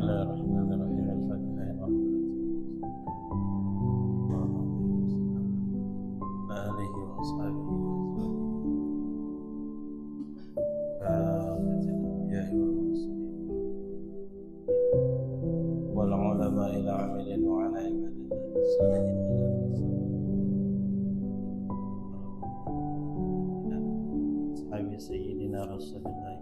Bismillahirrahmanirrahim. Al-Fatihah. Alihi wa ashabihi wa azwajihi kafatil anbiya'i wal mursalin wal ulama'i al-'amilin wa 'ala ibadillahi as-salihin ashabi sayyidina Rasulullah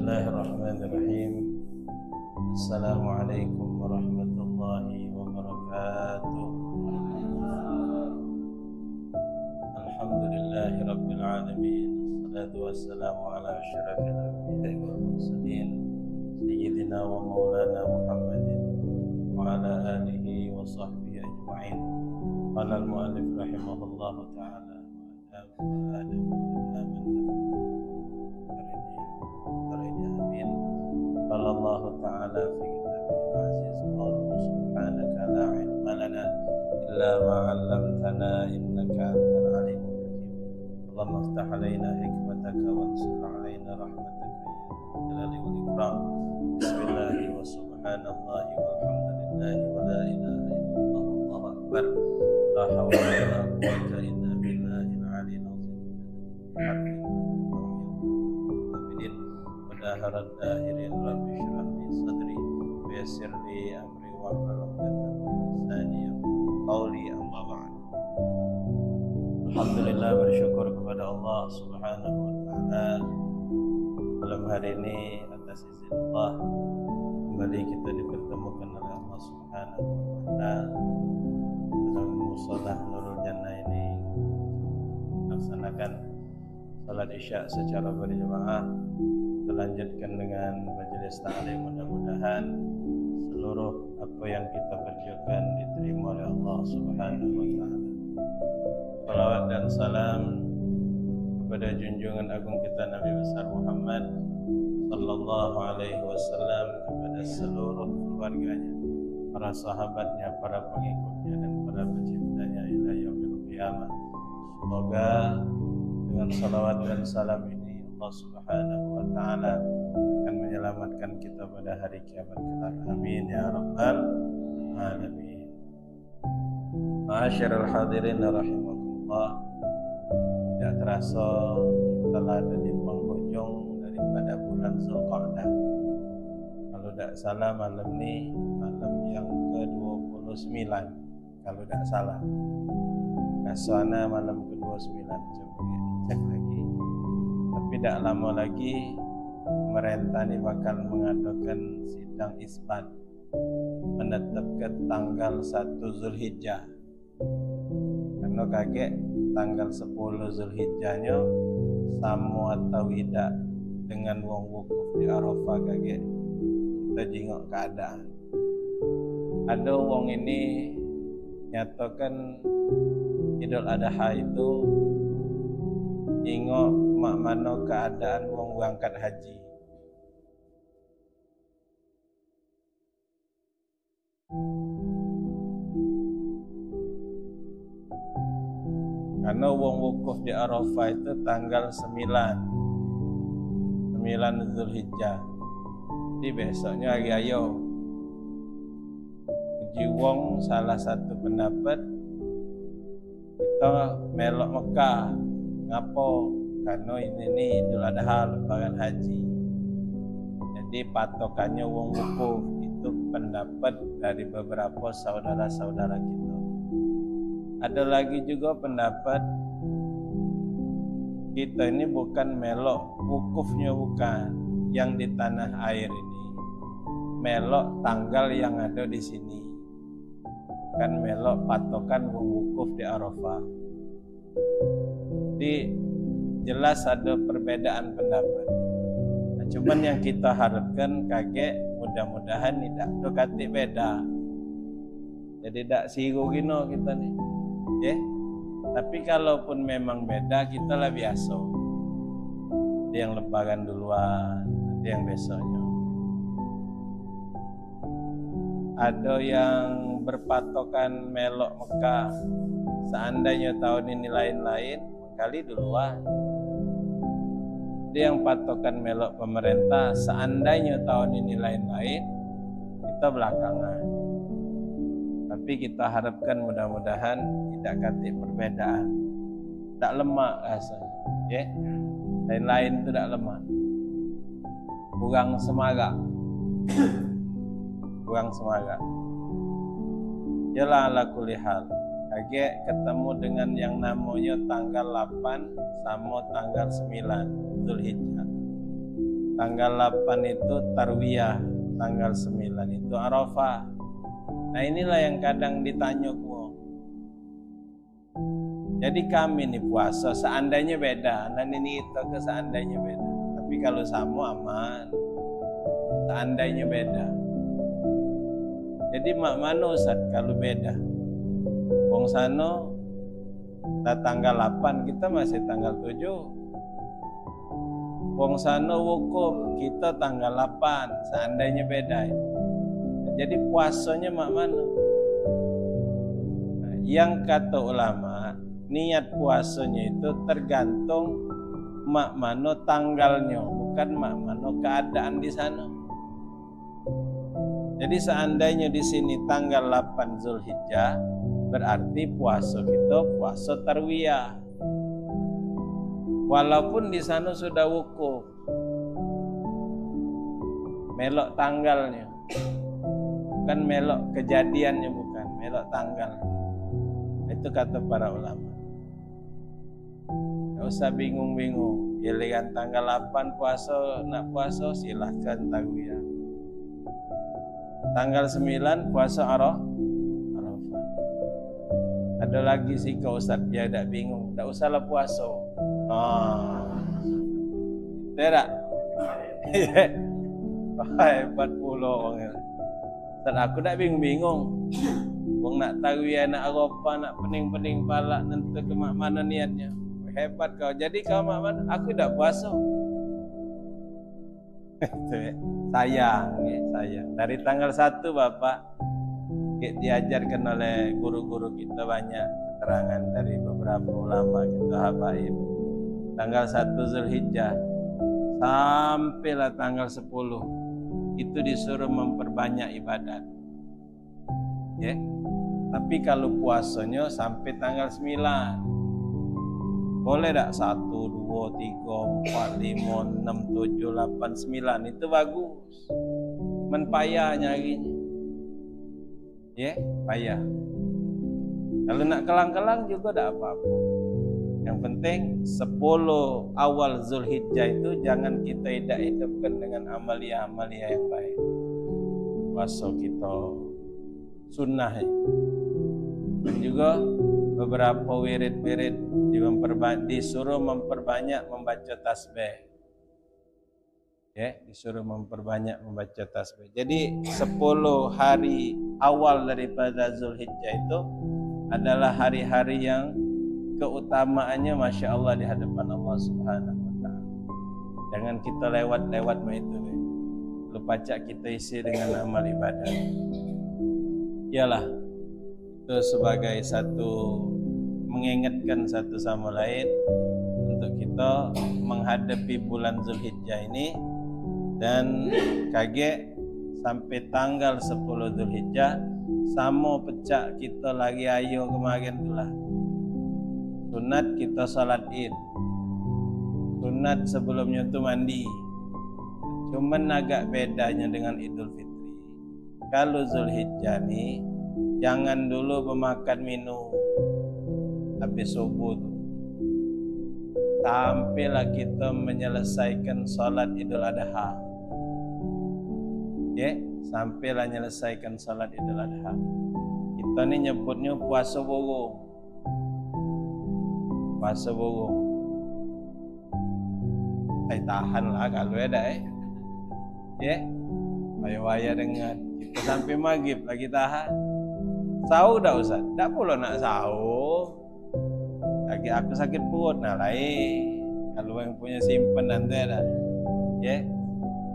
Bismillahirrahmanirrahim. Assalamualaikum warahmatullahi wabarakatuh. Alhamdulillahi rabbil alamin. Assalatu wassalamu ala asyrafil anbiya'i wal mursalin sayyidina wa maulana Muhammadin wa ala alihi wa sahbihi ajma'in. Qala al-mu'allif rahimahullahu ta'ala wa Adam قال الله تعالى في كتابه العزيز قال سبحانك لا علم لنا إلا ما علمتنا إنك أنت العليم الحكيم اللهم افتح علينا حكمتك وانشر علينا رحمتك يا ذا الجلال والإكرام بسم الله وسبحان الله والحمد لله ولا إله إلا الله والله أكبر لا حول ولا قوة إلا بالله العلي العظيم وداهر الداهرين رب اشرح لي صدري ويسر لي أمري واحلل عقدة من لساني يفقهوا قولي أما بعد. Alhamdulillah, bersyukur kepada Allah Subhanahu wa taala. Malam hari ini atas izin Allah kembali kita dipertemukan oleh Allah Subhanahu wa taala dalam musholah Nurul Jannah ini melaksanakan salat Isya secara berjamaah. Lanjutkan dengan majelis ta'lim, mudah-mudahan seluruh apa yang kita kerjakan diterima oleh Allah Subhanahu wa taala. Salawat dan salam kepada junjungan agung kita Nabi besar Muhammad sallallahu alaihi wasallam, kepada seluruh keluarganya, para sahabatnya, para pengikutnya dan para pecintanya ila yaumil qiyamah. Semoga dengan salawat dan salam ini Allah Subhanahu wa taala akan menyelamatkan kita pada hari kiamat kelak. Amin ya rabbal alamin. Ma'asyiral hadirin rahimakumullah. Tidak terasa kita ada di penghujung daripada bulan Zulqa'dah. Kalau tidak salah malam ni malam yang ke-29, kalau tidak salah. Kasana malam ke-29, coba dicek lagi. Tapi tidak lama lagi pemerintah ini bakal mengadakan sidang isbat menetapkan tanggal 1 Zulhijjah. Karena kaget tanggal 10 Zulhijjahnya sama atau tidak dengan wong wukuf di Arafah, kaget kita jengok keadaan. Ada wong ini nyatakan Idul Adha itu tengok mak mana keadaan wong berangkat haji. Karena wong wukuf di Arafah itu tanggal 9 Zulhijjah. Jadi besoknya hari ayo. Uji wong salah satu pendapat kita melok Mekah Ngapo? Karena ini Idul Adha lebaran haji. Jadi patokannya wong wukuf. Itu pendapat dari beberapa saudara-saudara kita. Ada lagi juga pendapat kita ini bukan melok wukufnya, bukan yang di tanah air ini, melok tanggal yang ada di sini, bukan melok patokan wukuf di Arafah. Jadi jelas ada perbedaan pendapat. Nah, cuman yang kita harapkan kaget mudah-mudahan tidak dokati beda. Jadi tidak sigo gino kita nih, ya. Tapi kalaupun memang beda, kita lah biasa. Ada yang lebaran duluan, ada yang besoknya. Ada yang berpatokan melok Mekah. Seandainya tahun ini lain-lain, kali duluan. Ada yang patokan melok pemerintah. Seandainya tahun ini lain-lain, kita belakangan. Tapi kita harapkan mudah-mudahan tidak kati perbedaan, tak lemah rasanya, ya. Lain-lain itu tak lemah, kurang semangat, kurang semangat. Yalah ala kulli hal, kaget ketemu dengan yang namanya tanggal 8 sama tanggal 9 Zulhijjah. Tanggal 8 itu Tarwiyah, tanggal 9 itu Arafah. Nah inilah yang kadang ditanya gua. Jadi kami nih puasa seandainya beda, dan ini itu ke seandainya beda. Tapi kalau sama aman, seandainya beda. Jadi mak mana Ustaz kalau beda? Wong sano tanggal 8 kita masih tanggal 7. Wong sano wukuf kita tanggal 8, seandainya beda. Jadi puasanya mak mana? Nah, yang kata ulama, niat puasanya itu tergantung mak mana tanggalnya, bukan mak mana keadaan di sana. Jadi seandainya di sini tanggal 8 Zulhijjah, berarti puasa kita puasa Tarwiyah. Walaupun di sana sudah wukuf, melok tanggalnya. Bukan melok kejadiannya, bukan melok tanggal. Itu kata para ulama. Tidak usah bingung-bingung. Giliran tanggal 8 puasa, nak puasa silahkan Tarwiyah. Tanggal 9 puasa Arafah. Ada lagi sih kau Ustaz, dia tidak bingung. Tidak usahlah puasa. Tidak. Hebat pula orang. Dan aku tak bingung-bingung. Wong nak Tarwiyah, nak Arafah, nak pening-pening pala, nanti ke mana niatnya. Hebat kau. Jadi kau mak mana? Aku tak puasa. Sayang, ya, sayang. Dari tanggal 1 Bapak diajarkan oleh guru-guru kita banyak keterangan dari beberapa ulama kita habaib. Tanggal 1 Zulhijjah sampailah tanggal 10 itu disuruh memperbanyak ibadat, ya. Tapi kalau puasanya sampai tanggal 9, boleh tak 1, 2, 3, 4, 5, 6, 7, 8, 9 itu bagus. Men payah nyarinya, ya, payah. Kalau nak kelang-kelang juga tak apa-apa. Yang penting 10 awal Zulhijjah itu jangan kita hidup-hidupkan dengan amalia-amalia yang baik. Puasa kita sunnah ya. Dan juga beberapa wirid-wirid disuruh memperbanyak membaca tasbih. Ya, disuruh memperbanyak membaca tasbih. Jadi 10 hari awal daripada Zulhijjah itu adalah hari-hari yang keutamaannya Masya Allah di hadapan Allah Subhanahu wa ta'ala. Jangan kita lewat-lewat itu. Lupa cak kita isi dengan amal ibadah. Iyalah, itu sebagai satu mengingatkan satu sama lain untuk kita menghadapi bulan Zulhijjah ini. Dan kaget sampai tanggal 10 Zulhijjah sama pecah kita lagi ayo kemarin itulah sunat kita salat Id. Sunat sebelumnya itu mandi. Cuman agak bedanya dengan Idul Fitri. Kalau Zulhijjah nih, jangan dulu memakan minum habis subuh tuh. Sampailah kita menyelesaikan salat Idul Adha. Sampailah menyelesaikan salat Idul Adha. Kita ni nyebutnya puasa burung. Puasa burung. Tahanlah kalau ada Waya-waya dengan kita sampai maghrib lagi tahan. Sahur dah Ustaz. Tak pula nak sahur. Lagi aku sakit perut nak lain. Kalau yang punya simpanan tu ada.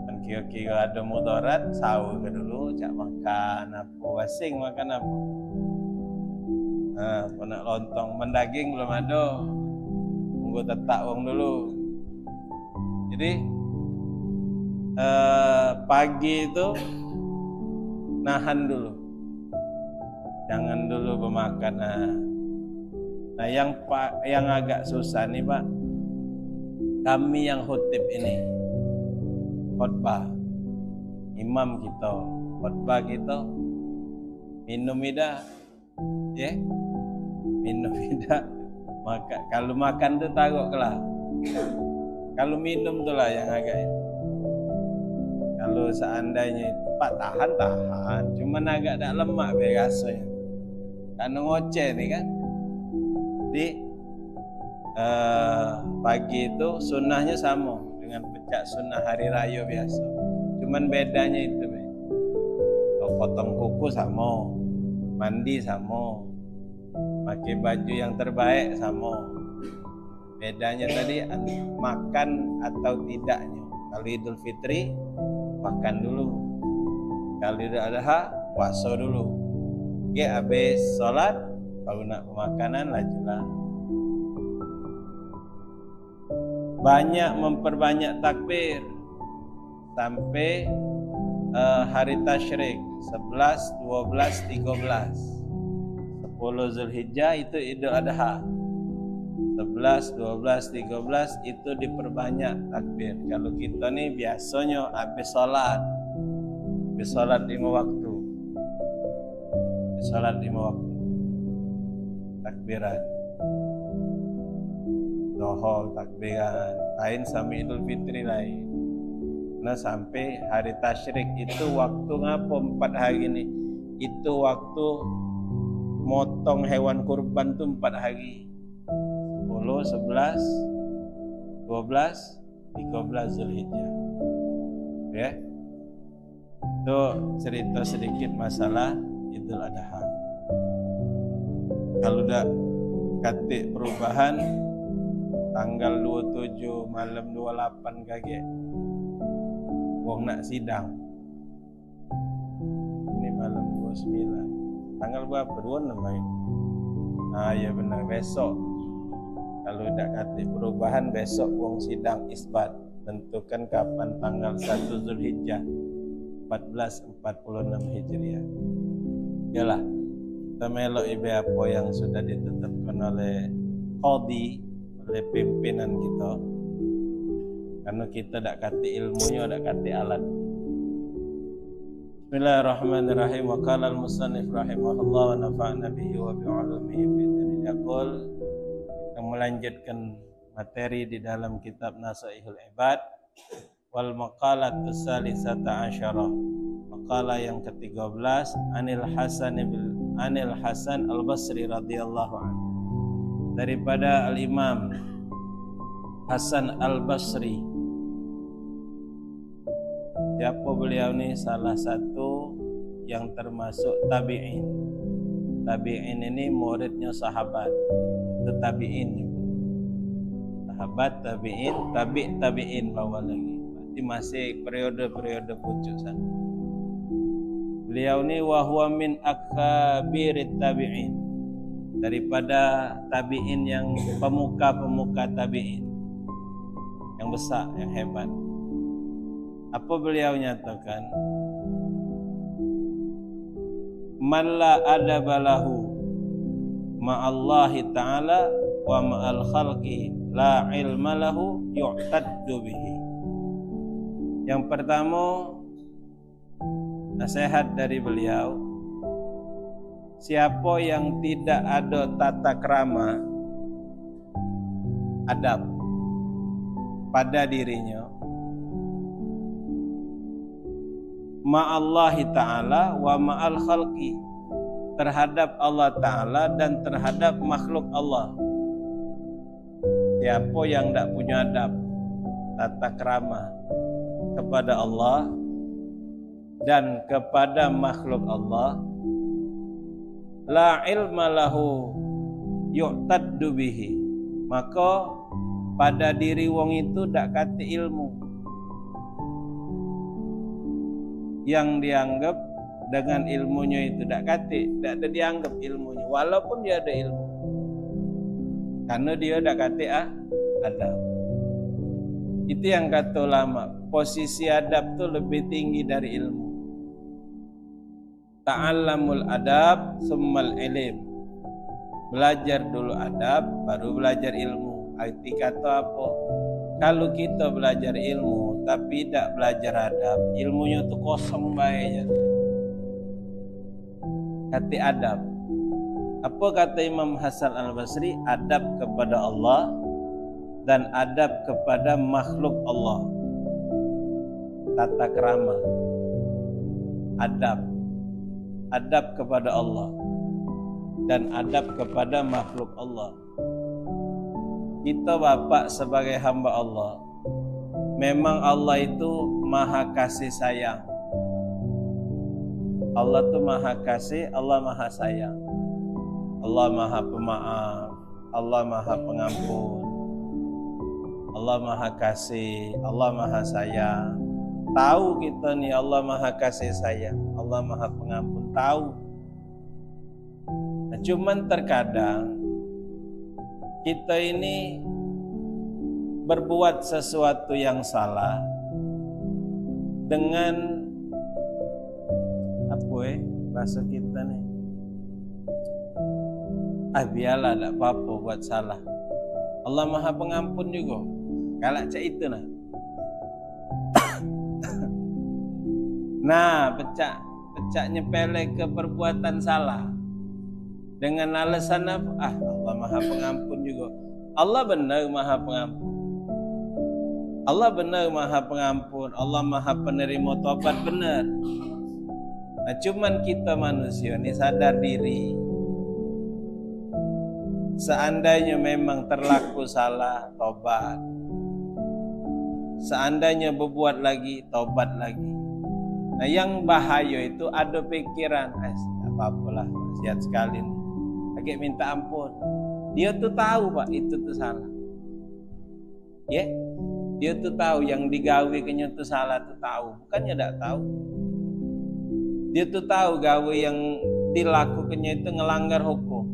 Kan kira-kira ada mudarat, sahur ke dulu, cak makan apa, wasing makan apa. Apa nak lontong mendaging belum ada. Tunggu tetak wong dulu. Jadi pagi itu nahan dulu. Jangan dulu bermakan. Nah, yang agak susah nih Pak, kami yang khutib ini, khutbah, imam kita, khutbah kita, minum tidak, minum tidak. Maka kalau makan tu taruhlah. Kalau minum tu lah yang agak ini. Kalau seandainya Pak tahan, cuman agak tak lemak rasanya. Karena ngoceh ni kan. Jadi pagi itu sunnahnya sama dengan pecah sunnah hari raya biasa. Cuman bedanya itu, kalau potong kuku sama, mandi sama, pakai baju yang terbaik sama. Bedanya tadi makan atau tidaknya. Kalau Idul Fitri makan dulu. Kalau Idul Adha puasa dulu. Habis sholat baru nak makanan lajulah. Banyak memperbanyak takbir sampai hari tasyrik 11, 12, 13. 10 Zulhijjah itu Idul Adha. 11, 12, 13 itu diperbanyak takbir. Kalau kita ni biasanya habis solat 5 waktu. Habis solat 5 waktu. Takbiran. Zuhur takbiran. Lain sama Idul Fitri lain. Nah sampai hari tasyrik itu waktu ngapa 4 hari ni? Itu waktu motong hewan kurban tu 4 hari. 10, 11, 12, 13 Zulhijjah. Itu cerita sedikit masalah Idul Adha. Kalau dah katik perubahan tanggal 27 malam 28 kaget wong nak sidang. Ini malam 29. Tanggal berapa? 26 main. Ya benar, besok. Kalau dah katik perubahan besok wong sidang isbat, tentukan kapan tanggal 1 Zulhijjah 1446 Hijriah. Yalah, kita melok ibe apa yang sudah ditetapkan oleh qadi, oleh pimpinan kita. Karena kita dak kati ilmunya, dak kati alat. Bismillahirrahmanirrahim. Wa qala al-musannif rahimahullah wa nafa'na bihi wa bi'ulumihi fi dunya yaqul. Kita melanjutkan materi di dalam kitab Nasaihul Ibad wal maqalatu salisata asyara. Maqalah yang ke-13 Anil Hasan Al-Basri radhiyallahu anhu. Daripada Al-Imam Hasan Al-Basri. Siapa beliau ni? Salah satu yang termasuk tabi'in. Tabi'in ini muridnya sahabat. Itu tabi'in. Sahabat tabi'in, tabi'in bawah lagi. Berarti masih periode-periode pucuk sana. Beliau ni wa huwa min akabirit tabi'in. Daripada tabi'in yang pemuka-pemuka tabi'in. Yang besar, yang hebat. Apa beliau nyatakan? Man la adabalahu ma'allahi ta'ala wa ma'al khalqi la ilma lahu yu'taddu bihi. Yang pertama, nasihat dari beliau, siapa yang tidak ada tata krama, adab pada dirinya, ma'allahi ta'ala wa ma'al khalqi, terhadap Allah Ta'ala dan terhadap makhluk Allah. Siapa yang tidak punya adab, tata krama kepada Allah dan kepada makhluk Allah, la ilma lahu yu'taddu bihi, maka pada diri wong itu dak kate ilmu yang dianggap dengan ilmunya itu, dak kate, dak ada dianggap ilmunya walaupun dia ada ilmu, karena dia dak kate adab. Itu yang kata ulama, posisi adab tu lebih tinggi dari ilmu. Ta'allamul adab summal ilim, belajar dulu adab baru belajar ilmu. Arti kata apa? Kalau kita belajar ilmu tapi tidak belajar adab, ilmunya tu kosong baiknya. Kata adab, apa kata Imam Hasan Al-Basri? Adab kepada Allah dan adab kepada makhluk Allah. Tata krama, adab kepada Allah dan adab kepada makhluk Allah. Kita bapak sebagai hamba Allah, memang Allah itu maha kasih sayang. Allah itu maha kasih, Allah maha sayang. Allah maha pemaaf, Allah maha pengampun, Allah maha kasih, Allah maha sayang. Tahu kita nih Allah maha kasih sayang, Allah maha pengampun, tahu. Nah, cuman terkadang kita ini berbuat sesuatu yang salah dengan bahasa kita nih, biarlah tak apa-apa buat salah, Allah maha pengampun juga, galak cak itu nah. Nah, pecah nyepele ke perbuatan salah dengan alasan apa? Allah maha pengampun juga. Allah benar maha pengampun, Allah benar maha pengampun, Allah maha penerima taubat, benar. Nah, cuman kita manusia ini sadar diri, seandainya memang terlaku salah, taubat. Seandainya berbuat lagi, taubat lagi. Nah, yang bahaya itu ada pikiran, apa-apalah, maksiat sekali nih, agak minta ampun. Dia tuh tahu Pak, itu tuh salah. Ya, dia tuh tahu yang digawe kenya tuh salah tuh tahu, bukannya tidak tahu. Dia tuh tahu gawe yang dilakukannya itu ngelanggar hukum.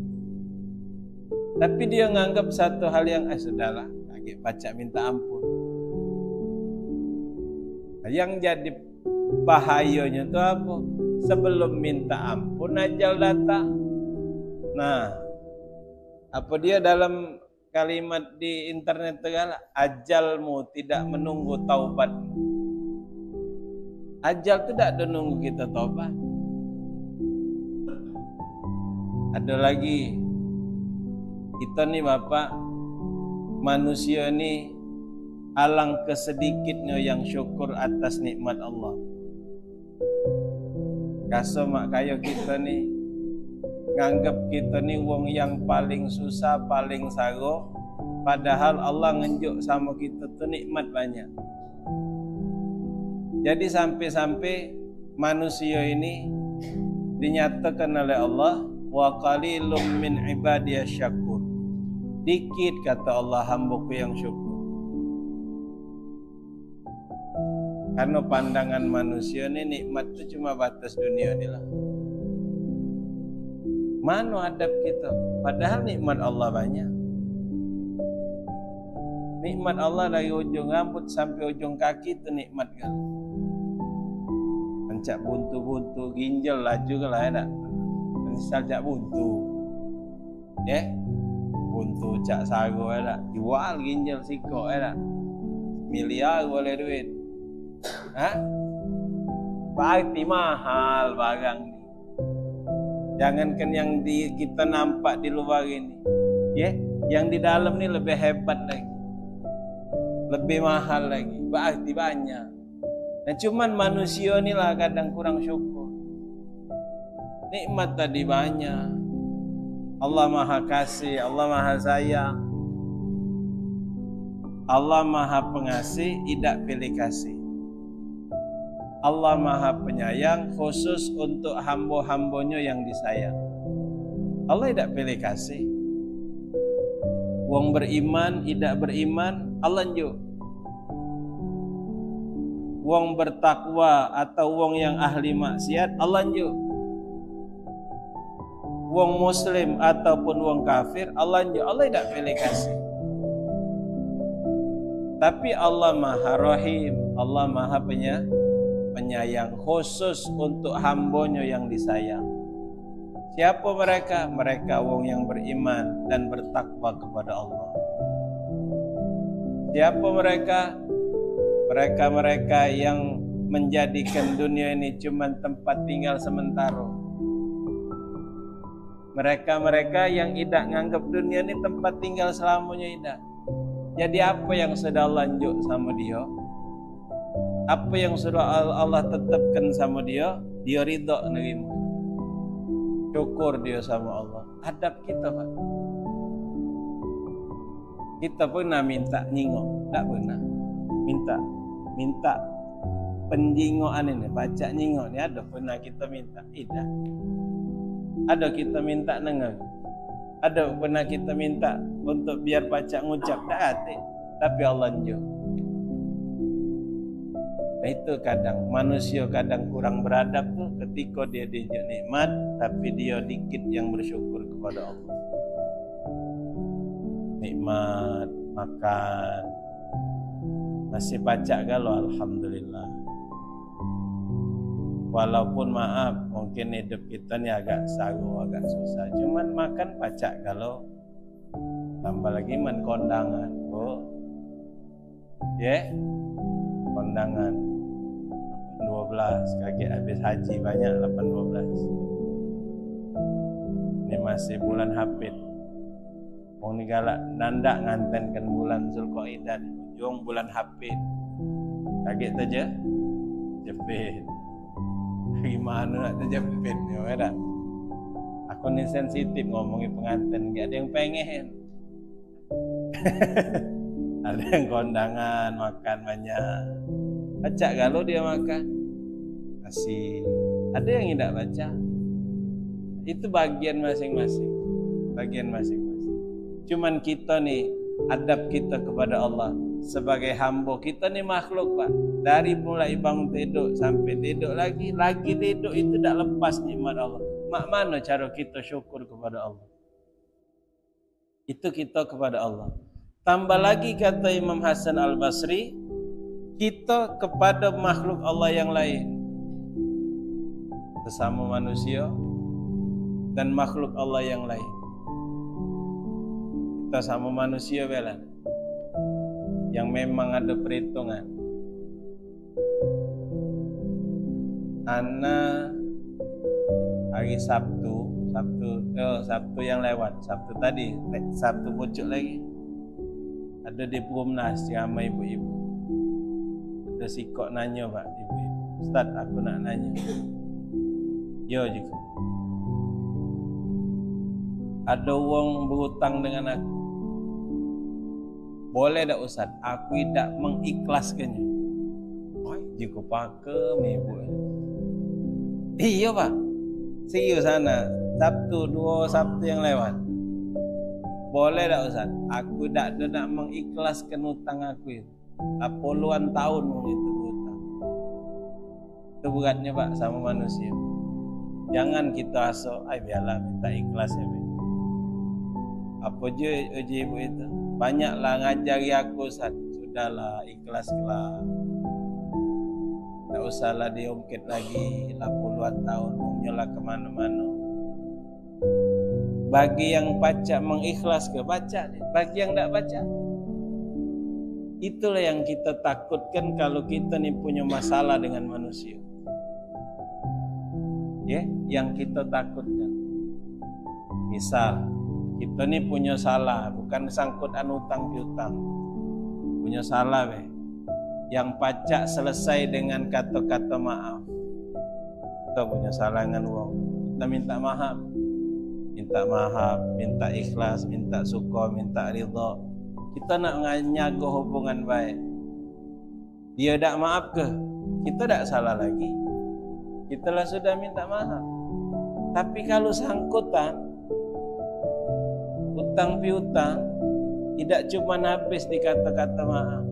Tapi dia nganggap satu hal yang sudahlah, agak baca minta ampun. Nah, yang jadi bahayanya itu apa? Sebelum minta ampun ajal datang. Nah, apa dia dalam kalimat di internet segala, ajalmu tidak menunggu taubatmu. Ajal tidak ada nunggu kita taubat. Ada lagi, kita nih Bapak, manusia nih alangkah sedikitnya yang syukur atas nikmat Allah. Kaso mak kayo kita nih nganggap kita nih wong yang paling susah, paling sago, padahal Allah ngenjuk sama kita tuh nikmat banyak. Jadi sampai-sampai manusia ini dinyatakan oleh Allah, wa qalilum min ibadiyasy syakur. Dikit kata Allah hambaku yang syukur. Karena pandangan manusia ini nikmat itu cuma batas dunia ini lah. Mana adab kita? Padahal nikmat Allah banyak. Nikmat Allah dari ujung rambut sampai ujung kaki itu nikmat kan. Mencak buntu-buntu ginjal laju ke lah ada. Misal cak buntu. Ya. Untuk cak sago ada jual ginjal sikok ada miliar boleh duit. Berarti mahal barang ni. Jangankan yang kita nampak di luar ini, yang di dalam ni lebih hebat lagi, lebih mahal lagi, berarti banyak. Nah cuman manusia ni lah kadang kurang syukur. Nikmat tadi banyak. Allah Maha Kasih, Allah Maha Sayang, Allah Maha Pengasih, tidak pilih kasih. Allah Maha Penyayang, khusus untuk hamba-hambanya yang disayang. Allah tidak pilih kasih. Wong beriman, tidak beriman, Allah njuk. Wong bertakwa atau wong yang ahli maksiat, Allah njuk. Wong muslim ataupun wong kafir, Allah njuk. Allah tidak pilih kasih. Tapi Allah Maha Rahim, Allah Maha Penyayang, khusus untuk hambanya yang disayang. Siapa mereka? Mereka wong yang beriman dan bertakwa kepada Allah. Siapa mereka? Mereka-mereka yang menjadikan dunia ini cuma tempat tinggal sementara. Mereka-mereka yang tidak menganggap dunia ini tempat tinggal selamanya tidak. Jadi apa yang sudah lanjut sama dia? Apa yang sudah Allah tetapkan sama dia? Dia ridha nerima. Syukur dia sama Allah. Hadap kita Pak. Kita pernah minta nyingok? Tak pernah. Minta penjingoan ini, baca nyingok ni ada pernah kita minta? Tidak. Ada kita minta nengang? Ada pernah kita minta untuk biar baca ngucap? Tak ada. Tapi Allah njuk. Nah itu kadang manusia kadang kurang beradab tuh ketika dia dijak nikmat tapi dia dikit yang bersyukur kepada Allah. Nikmat, makan, masih baca galau, alhamdulillah. Walaupun maaf, mungkin hidup kita ni agak saru, agak susah. Cuman makan baca galau. Tambah lagi kondangan, kondangan 12, kaget habis haji banyak 8-12. Ini masih bulan Hafid. Wong ni galak nandak ngantenkan bulan Zulqaidah, ujung bulan Hafid. Kaget saja. Jepit. Gimana nak terjepit ni ada? Aku ni sensitif ngomongin pengantin, enggak ada yang pengen. Ada yang kondangan, makan banyak. Baca kalau dia makan masih ada yang tidak baca. Itu bagian masing-masing. Cuman kita ni adab kita kepada Allah sebagai hamba, kita ni makhluk Pak. Dari mulai bangun tidur sampai tidur lagi tidur itu tak lepas nikmat Allah. Mak mana cara kita syukur kepada Allah? Itu kita kepada Allah. Tambah lagi kata Imam Hasan Al-Basri, kita kepada makhluk Allah yang lain, sesama manusia dan makhluk Allah yang lain. Kita sama manusia belan yang memang ada perhitungan. Ana hari Sabtu yang lewat, Sabtu tadi, Sabtu pucuk lagi, ada di Perumnas ramai ibu-ibu. Ada sikok nanya Pak, ibu-ibu, Ustaz aku nak nanya. Ya juga. Ada orang berhutang dengan aku. Boleh tak Ustaz? Aku tidak mengikhlaskannya. Jika pakem ibu. Iya Pak. Serius sana. Dua Sabtu yang lewat. Boleh tak Ustaz? Aku tak nak mengikhlaskan hutang aku itu. Puluhan tahun itu hutang. Itu beratnya Pak sama manusia. Jangan kita asal, biarlah minta ikhlas ya. Apa je ibu itu? Banyaklah ngajari aku Ustaz. Sudahlah, ikhlaslah. Tak usahlah diungkit lagi lah puluhan tahun, menyolah ke mana-mana. Bagi yang baca mengikhlas ke baca, bagi yang tak baca. Itulah yang kita takutkan kalau kita ni punya masalah dengan manusia. Ya, yang kita takutkan. Misal kita ni punya salah, bukan sangkutan utang piutang. Punya salah yang pacak selesai dengan kata-kata maaf. Kita punya salah dengan uang. Kita minta maaf. Minta maaf, minta ikhlas, minta syukur, minta ridha. Kita nak menjaga hubungan baik. Dia tak maaf ke? Kita tak salah lagi. Kita lah sudah minta maaf. Tapi kalau sangkutan utang piutang, tidak cuma habis di kata-kata maaf.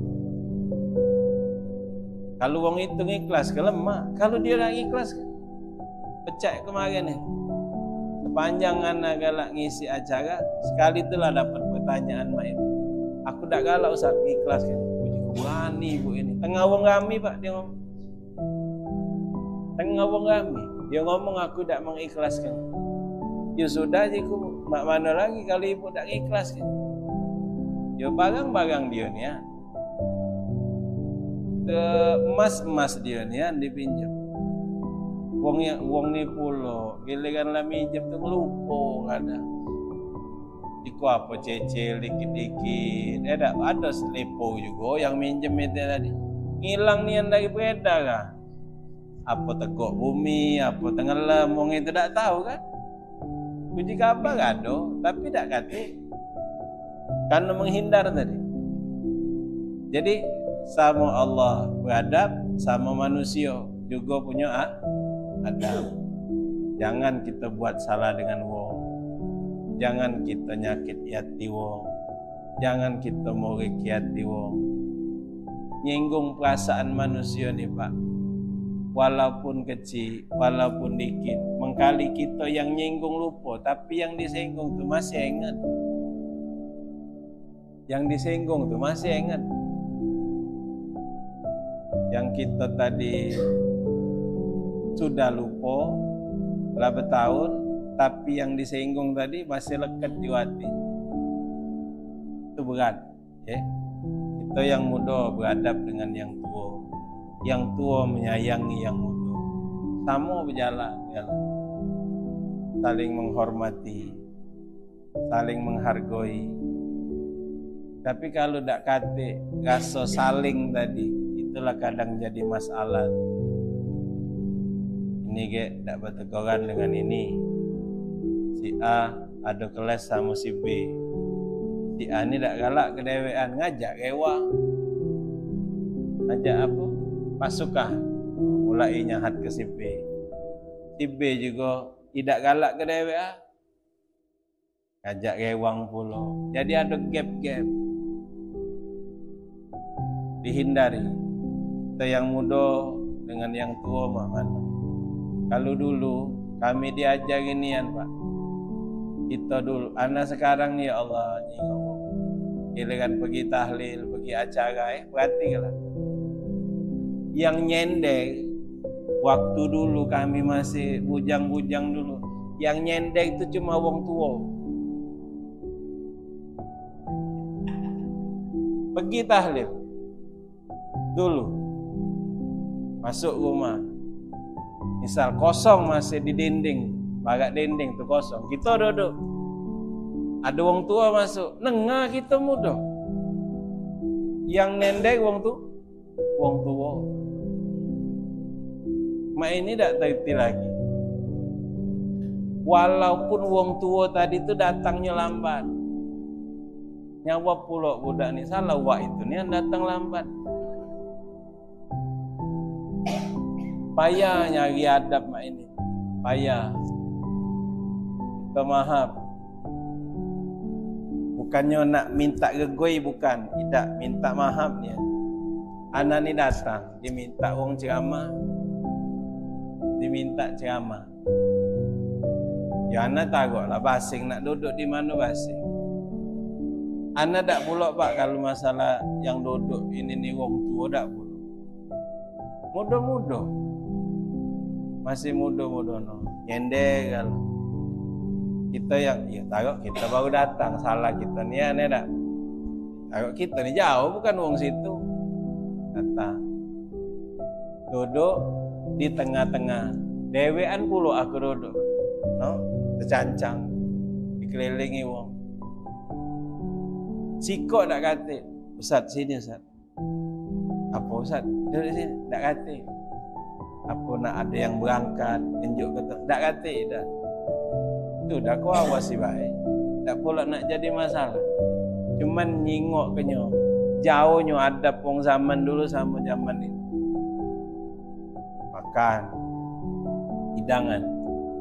Kalau orang itu ikhlas ke lemah. Kalau dia nak ikhlas, pecah kemarin ni. Sepanjang anak galak ngisi acara, sekali itulah dapat pertanyaan main. Aku tak galak Ustaz, ikhlas kan. Puji berani ibu ini. Tengah wong kami Pak dia ngomong. Tengah wong kami, dia ngomong aku tak mengikhlaskan. Ya sudah je ku, mak mana lagi kalau ibu tak ikhlaskan. Ya barang-barang dia ni ya. Emas-emas dia ni kan dipinjam. Wong ni pula giliran lah minjem tu lupa ada. Iku apa cecil dikit-dikit. Ada selepo juga yang minjem itu tadi. Ngilang nian dari beredar kan. Apa teguk bumi, apa tenggelam, wong itu tak tahu kan. Puji kabar ada, tapi tak kata. Karena menghindar tadi. Jadi sama Allah beradab, sama manusia juga punya adab. Jangan kita buat salah dengan wong. Jangan kita nyakit hati wong. Jangan kita murik hati wong. Nyinggung perasaan manusia ni Pak. Walaupun kecil, walaupun dikit. Mengkali kita yang nyinggung lupa, tapi yang disinggung tu masih ingat. Yang disinggung tu masih ingat. Yang kita tadi sudah lupa lah bertahun, tapi yang disinggung tadi masih lekat di hati. Itu berat, ya. Kita yang muda beradab dengan yang tua, yang tua menyayangi yang muda, sama berjalan, saling menghormati, saling menghargai. Tapi kalau tak kate rasa saling tadi, itulah kadang jadi masalah. Ini ke tak berteguran dengan ini. Si A ada kelas sama si B. Si A ni tak galak kedewean, ngajak rewa. Ngajak apa? Pasukah. Mulai nyahat ke si B. Si B juga tidak galak kedewean. Ngajak rewang pula. Jadi ada gap-gap. Dihindari. Kita yang muda dengan yang tua mana? Kalau dulu kami diajar ginian Pak. Kita dulu, anak sekarang ni ya Allah nyinggung. Giliran pergi tahlil, pergi acara, perhatikanlah. Yang nyendek, waktu dulu kami masih bujang-bujang dulu. Yang nyendek itu cuma wong tua. Pergi tahlil. Dulu. Masuk rumah. Misal kosong masih di dinding. Bagat dinding tu kosong. Kita duduk. Ada wong tua masuk. Nengah kita muda. Yang nendek wong tu, wong tua. Mak ini tak terti lagi. Walaupun wong tua tadi tu datangnya lambat. Nyawa pula budak ni salah wak itu ni yang datang lambat. Payah nyari adab mak ini. Payah. Kita maaf. Bukannya nak minta gegoi, bukan. Tidak, minta maaf ni. Anak ni datang, dia minta orang ceramah. Diminta ceramah. Ya anak takutlah basing, nak duduk di mana basing. Anak tak pula Pak kalau masalah yang duduk ini ni wong tua tak pula. Muda-muda. Masih muda-muda no. Nyendek kalau. Kita yang ya taruh kita baru datang, salah kita ni aneh dah. Taruh kita ni jauh bukan wong situ. Datang. Duduk di tengah-tengah. Dewean puluh aku duduk. No, tercancang dikelilingi wong. Sikok tak kata, Ustaz sini Ustaz. Apa Ustaz? Duduk sini, tak kata. Apa nak ada yang berangkat, tunjuk kata, tak kata dah. Tu dah kau awasi baik. Tak pula nak jadi masalah. Cuman nyingok kenyo. Jauhnya adab wong zaman dulu sama zaman ini. Makan hidangan.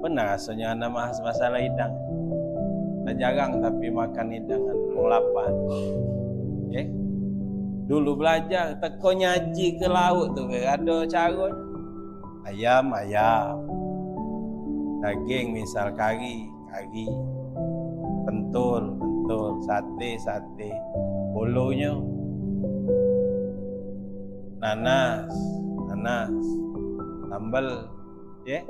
Pernah rasanya anak masalah hidang. Dah jarang tapi makan hidangan wong lapan. Okay? Dulu belajar teko nyaji ke laut tu ada cara. Ayam, daging misal kari, pentul, sate, bolonya, nanas, sambal, ya,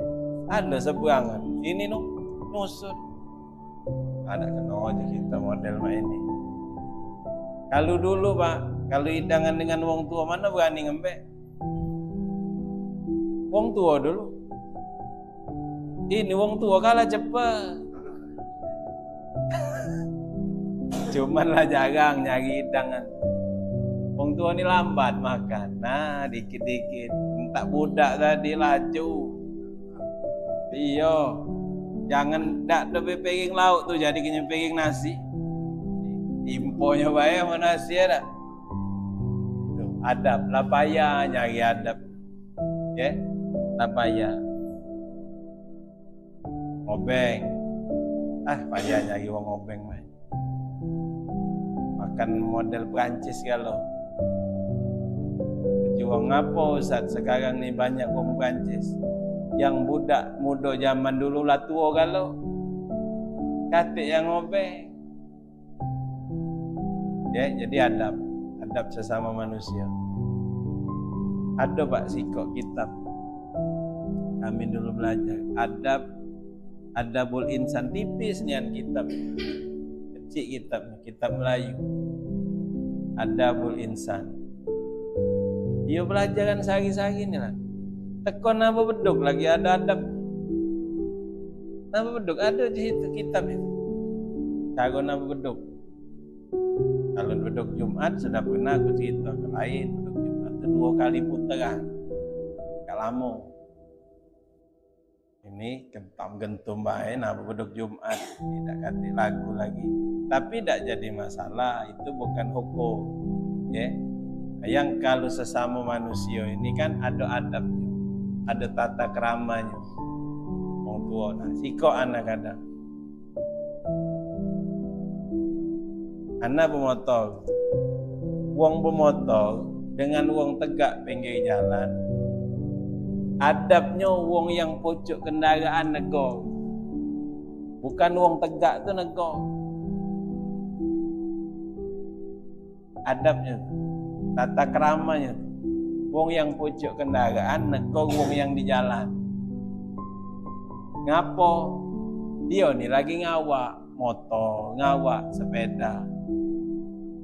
ada seberangan. Ini nusut, ada kena aja kita model main ini. Kalau dulu Pak, kalau hidangan dengan wong tua mana berani ngembek? Wong tua dulu. Ini wong tua kalah cepat. Cuman lah jarang nyari hidangan. Wong tua ni lambat makan. Nah, dikit-dikit. Tak budak tadi laju. Iya. Jangan dak ada piring lauk tu jadi kena piring nasi. Imponya bae sama nasi ada. Adab, lah payah nyari adab. Ya. Tak payah. Obeng. Payah nyari wong obeng mah. Makan model Perancis kalau. Berjuang apa Ustaz sekarang ni banyak wong Perancis. Yang budak muda zaman dulu lah tua kalau. Katik yang obeng. Ya, jadi adab sesama manusia. Ada Pak sikok kitab. Kami dulu belajar Adabul Insan, tipis nian kitab. Kecil kitab Melayu. Adabul Insan. Dia belajaran sehari-hari ni lah. Tekon apa beduk lagi ada adab. Nama beduk ada di situ kitab itu. Cara nama beduk. Kalau beduk Jumat sudah pernah aku cerita ke lain. Beduk Jumat itu 2 kali putaran. Tak lama. Ini gentum baik, nah beduk Jumat tidak kata lagu lagi, tapi tidak jadi masalah, itu bukan hukum, ya. Yang kalau sesama manusia ini kan ada adabnya, ada tata keramanya, orang tua. Nah, sikok anak kadang, anak pemotor, wong pemotor dengan wong tegak pinggir jalan. Adabnya wong yang pucuk kendaraan nego. Bukan wong tegak tu nego. Adabnya, tata keramanya. Wong yang pucuk kendaraan nego wong yang di jalan. Ngapo? Dia ni lagi ngawak motor, ngawak sepeda.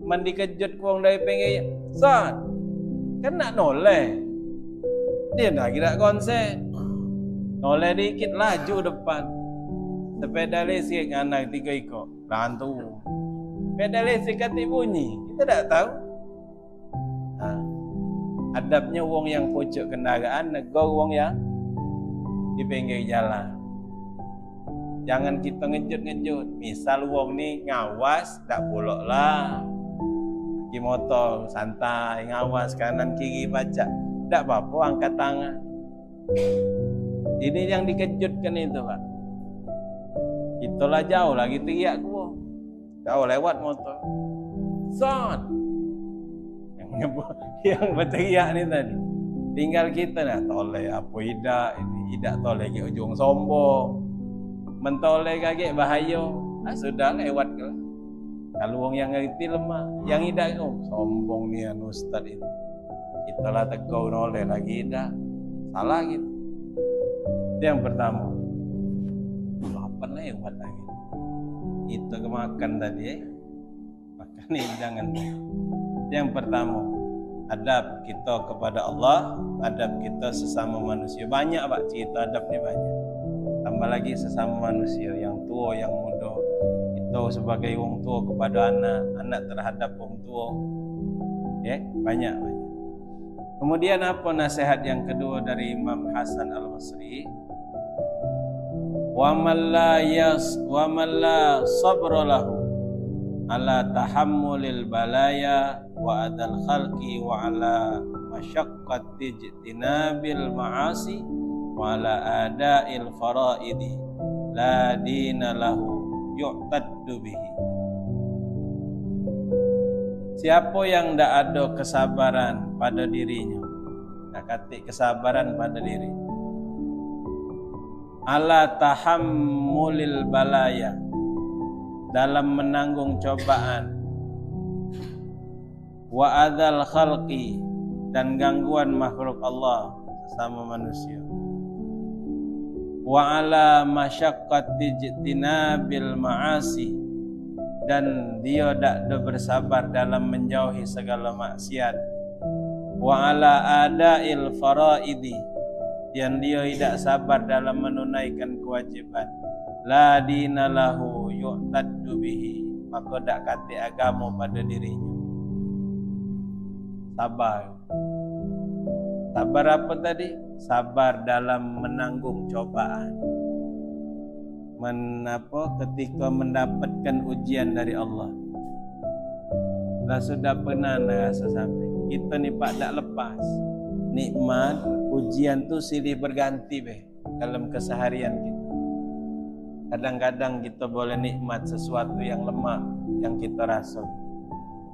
Mandi kejut wong dari pinggir. Son, kan nak noleh. Dia dah kira konsen. Noleh dikit laju depan. Sepeda listrik anak 3 ekor. Lantu. Sepeda listrik kata bunyi. Kita tak tahu. Adabnya wong yang pucuk kendaraan negor wong yang di pinggir jalan. Jangan kita ngejut-ngejut. Misal wong ni ngawas, tak pulak lah. Di motor santai, ngawas kanan kiri baca. Tak apa-apa, angkat tangan. Ini yang dikejutkan itu Pak. Itulah jauh lagi teriak gua. Jauh lewat motor. Son. Yang berteriak ni tadi. Tinggal kita nak toleh apa idak ini. Idak toleh ke ujung sombong. Mentoleh kaget bahaya. Sudah lewat ke. Kalau orang yang ngerti lemah. Yang idak sombong ni ustaz itu. Kita lah tegur noleh lagi dah. Salah gitu. Itu yang pertama. Apa lewat lagi. itu kemakan tadi. Makan ini jangan. Yang pertama, adab kita kepada Allah, adab kita sesama manusia. Banyak Pak cerita adab ni banyak. Tambah lagi sesama manusia, yang tua, yang muda. Kita sebagai orang tua kepada anak, anak terhadap orang tua. Ya, banyak. Kemudian apa nasihat yang kedua dari Imam Hasan Al-Basri? Wa man la sabra lahu ala tahammulil balaya wa adal khalqi wa ala masyaqqati ijtinabil ma'asi wa ala ada'il faraidi la dina lahu yu'taddu bihi. Siapa yang tidak ada kesabaran pada dirinya, tak kata kesabaran pada diri, ala tahammulil balaya, dalam menanggung cobaan, wa adzal khalqi, dan gangguan makhluk Allah sesama manusia, wa ala masyaqqati ijtinabil ma'asi, dan dia tak bersabar dalam menjauhi segala maksiat, wa ala ada'il faraidi, dan dia tidak sabar dalam menunaikan kewajiban, la dina lahu yu'taddu bihi, maka tak kata agama pada dirinya. Sabar apa tadi? Sabar dalam menanggung cobaan. Ketika mendapatkan ujian dari Allah. Dah sudah pernah rasa sampai kita ni Pak tak lepas nikmat ujian tu silih berganti dalam keseharian kita. Kadang-kadang kita boleh nikmat sesuatu yang lemah yang kita rasa,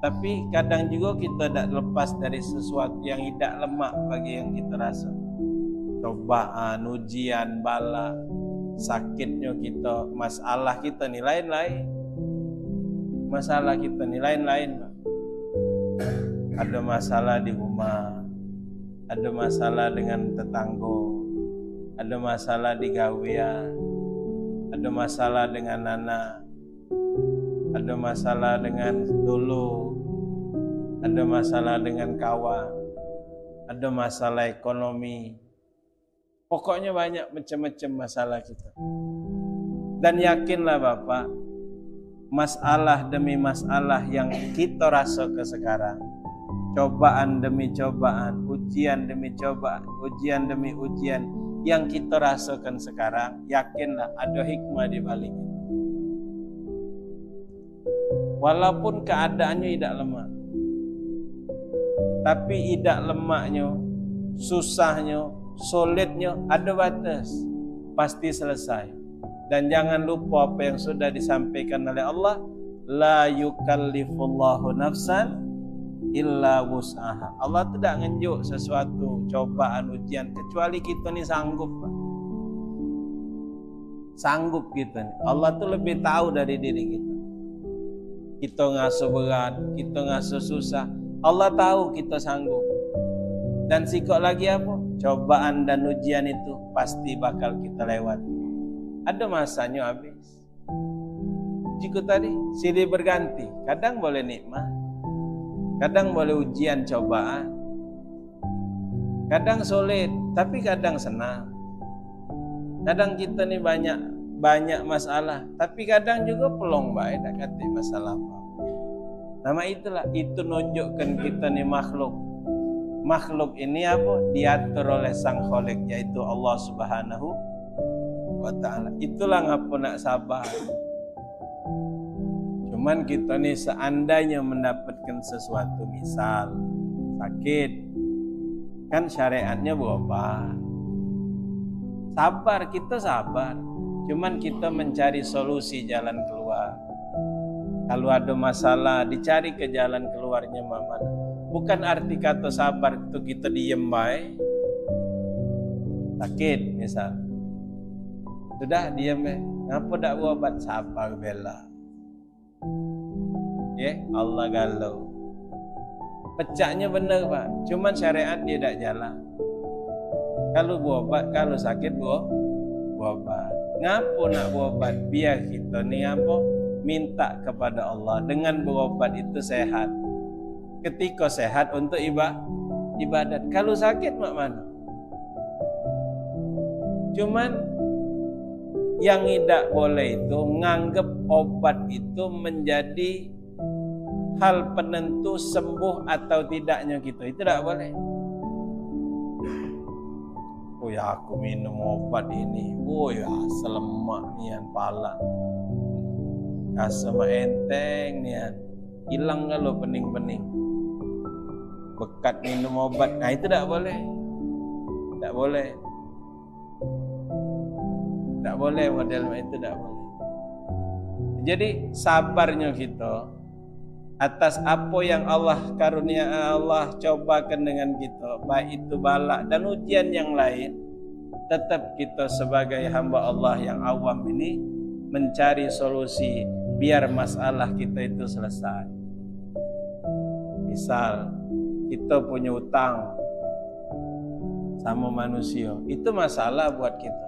tapi kadang juga kita tak lepas dari sesuatu yang tidak lemak bagi yang kita rasa. Cobaan, ujian, bala, sakitnya kita, masalah kita ni lain-lain. Masalah kita ni lain-lain. Ada masalah di rumah, ada masalah dengan tetangga, ada masalah di gawean, ada masalah dengan anak, ada masalah dengan dulu, ada masalah dengan kawan, ada masalah ekonomi. Pokoknya banyak macam-macam masalah kita. Dan yakinlah Bapak, masalah demi masalah yang kita rasa ke sekarang, cobaan demi cobaan, ujian demi cobaan, ujian demi ujian yang kita rasakan sekarang, yakinlah ada hikmah di baliknya. Walaupun keadaannya tidak lemah, tapi tidak lemaknya, susahnya, solidnya ada batas, pasti selesai. Dan jangan lupa apa yang sudah disampaikan oleh Allah, la yukallifullahu nafsan illa wus'aha. Allah tidak ngenjuk sesuatu cobaan ujian kecuali kita ni sanggup. Sanggup kita ni. Allah tu lebih tahu dari diri kita. Kita ngasuh berat, kita ngasuh susah, Allah tahu kita sanggup. Dan sikok lagi apa? Cobaan dan ujian itu pasti bakal kita lewati. Ada masanya habis. Jika tadi silih berganti, kadang boleh nikmat, kadang boleh ujian cobaan, kadang sulit, tapi kadang senang. Kadang kita ni banyak masalah, tapi kadang juga pelong baik, tak kata masalah apa. Nama itulah, itu nunjukkan kita ni makhluk. Makhluk ini apa? Diatur oleh Sang Khalik, yaitu Allah Subhanahu wa ta'ala. Itulah ngapa nak sabar. Cuman kita ni seandainya mendapatkan sesuatu, misal sakit, kan syariatnya berobat. Sabar, kita sabar. Cuman kita mencari solusi jalan keluar. Kalau ada masalah, dicari ke jalan keluarnya mana. Bukan arti kata sabar itu kita diem baik. Sakit misal, sudah diem ngapa tak berobat? Sabar bela. Allah galau. Pecahnya benar Pak, cuman syariat dia tak jalan. Kalau berobat, kalau sakit berobat. Ngapa nak berobat? Biar kita ni apa? minta kepada Allah. Dengan berobat itu sehat. Ketika sehat untuk ibadat. Kalau sakit mak mana? Cuman yang tidak boleh itu nganggep obat itu menjadi hal penentu sembuh atau tidaknya kita. Itu tidak boleh. Oh ya, aku minum obat ini. Oh ya, selemak nian pala. Rasa enteng nian. Hilang kalau pening-pening. Bekat minum obat. Nah itu tidak boleh. Tak boleh. Tak boleh model itu, tak boleh. Jadi sabarnya kita atas apa yang Allah karunia, Allah cobakan dengan kita, baik itu balak dan ujian yang lain, tetap kita sebagai hamba Allah yang awam ini mencari solusi biar masalah kita itu selesai. Misal kita punya utang sama manusia, itu masalah buat kita.